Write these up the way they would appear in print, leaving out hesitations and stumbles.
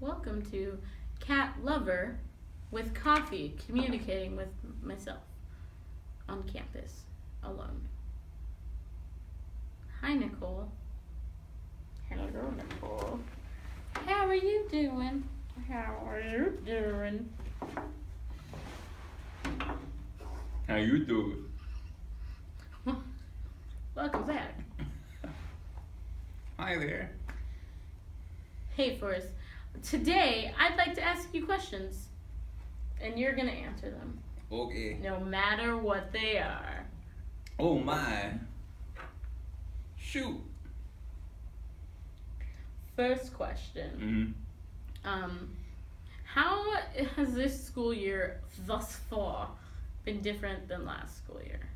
Welcome to Cat Lover with Coffee, communicating with myself on campus alone. Hi, Nicole. Hello, Nicole. How are you doing? How are you doing? How you doing? Welcome back. Hi there. Hey, Forrest. Today, I'd like to ask you questions, and you're going to answer them, Okay. no matter what they are. Oh my. Shoot. First question. Mm-hmm. How has this school year thus far been different than last school year?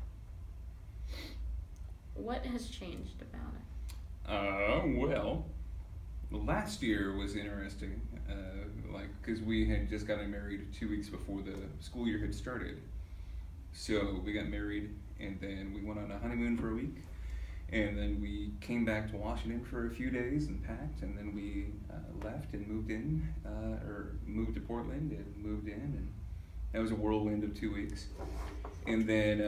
What has changed about it? Well, last year was interesting, because we had just gotten married 2 weeks before the school year had started. So we got married, and then we went on a honeymoon for a week, and then we came back to Washington for a few days and packed, and then we left and moved in, or moved to Portland and moved in, and that was a whirlwind of 2 weeks. And then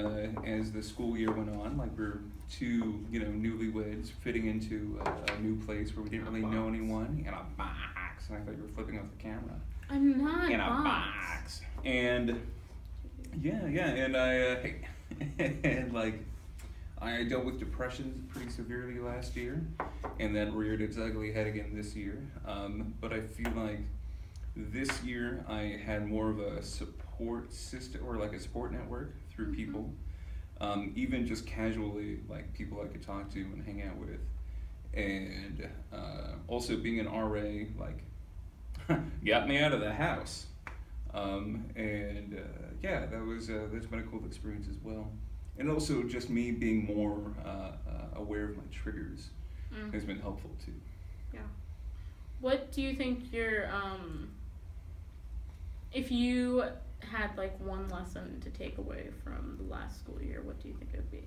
as the school year went on, like we're two, newlyweds fitting into a new place where we didn't really know anyone, in a box. And I thought you were flipping off the camera. I'm not in a box. And and I and like I dealt with depression pretty severely last year, and that reared its ugly head again this year. But I feel like this year I had more of a support system, or like a support network through people, even just casually, like people I could talk to and hang out with. And also being an RA, like, got me out of the house. That's been a cool experience as well. And also just me being more aware of my triggers has been helpful too. Yeah. What do you think your, if you had like one lesson to take away from the last school year, what do you think it would be?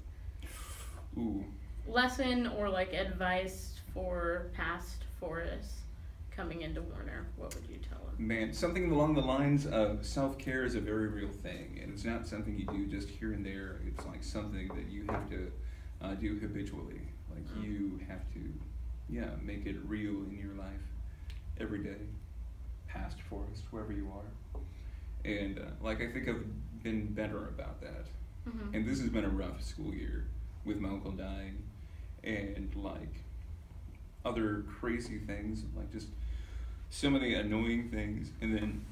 Ooh. Lesson or like advice for past Forrest coming into Warner, what would you tell him? Man, something along the lines of self-care is a very real thing, and it's not something you do just here and there. It's like something that you have to do habitually. Like you have to, make it real in your life every day, past Forrest, wherever you are. And I think I've been better about that. Mm-hmm. And this has been a rough school year with my uncle dying, and like other crazy things, like just so many annoying things, and then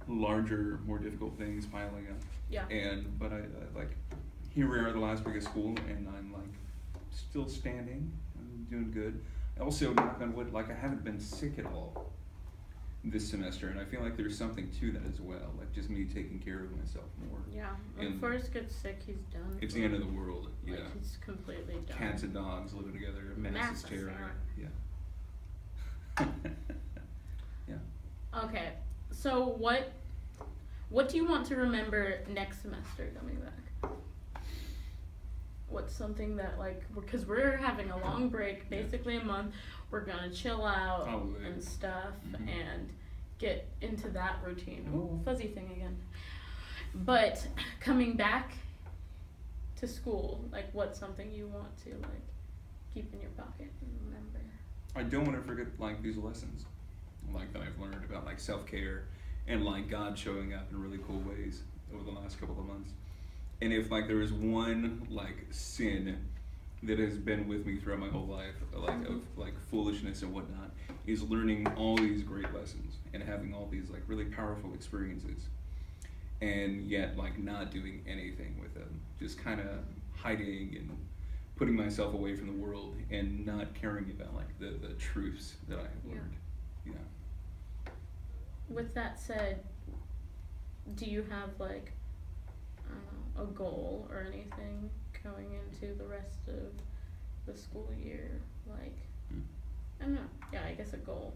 larger, more difficult things piling up. Yeah. But I like, here we are the last week of school, and I'm like still standing. I'm doing good. Also, knock on wood, like I haven't been sick at all this semester, and I feel like there's something to that as well, like just me taking care of myself more. Yeah, when Forrest gets sick, he's done. It's the end of the world. Yeah. Like, he's completely done. Cats and dogs living together, mass hysteria. Yeah. Yeah. Okay, so what do you want to remember next semester coming back? What's something that, like, because we're having a long break, basically a month, we're gonna chill out and stuff, and get into that routine. Ooh, fuzzy thing again. But coming back to school, like, what's something you want to, like, keep in your pocket and remember? I don't want to forget, like, these lessons, like, that I've learned about, like, self-care and, like, God showing up in really cool ways over the last couple of months. And if, like, there is one, like, sin that has been with me throughout my whole life, like, of, like, foolishness and whatnot, is learning all these great lessons and having all these, like, really powerful experiences, and yet, like, not doing anything with them, just kind of hiding and putting myself away from the world and not caring about, like, the truths that I have learned. Yeah. With that said, do you have, like, a goal or anything going into the rest of the school year? Like, I don't know. Yeah, I guess a goal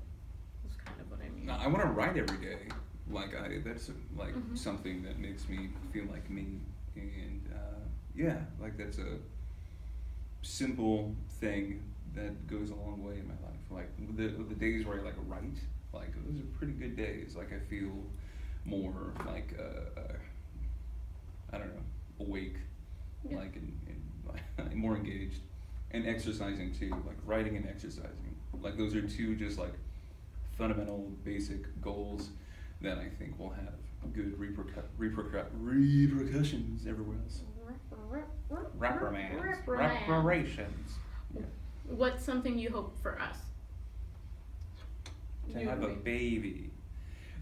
is kind of what I mean. I want to write every day. Like, that's like something that makes me feel like me. And like that's a simple thing that goes a long way in my life. Like the days where I like write, like those are pretty good days. Like I feel more like I don't know, awake, Yeah. like and more engaged, and exercising too. Like writing and exercising. Like those are two just like fundamental basic goals that I think will have good repercussions everywhere else. Reparations. Yeah. What's something you hope for us? To You have and a me. baby.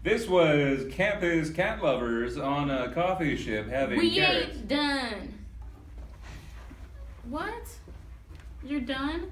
This was Campus Cat Lovers on a coffee ship having We carrots. ain't done. What? You're done?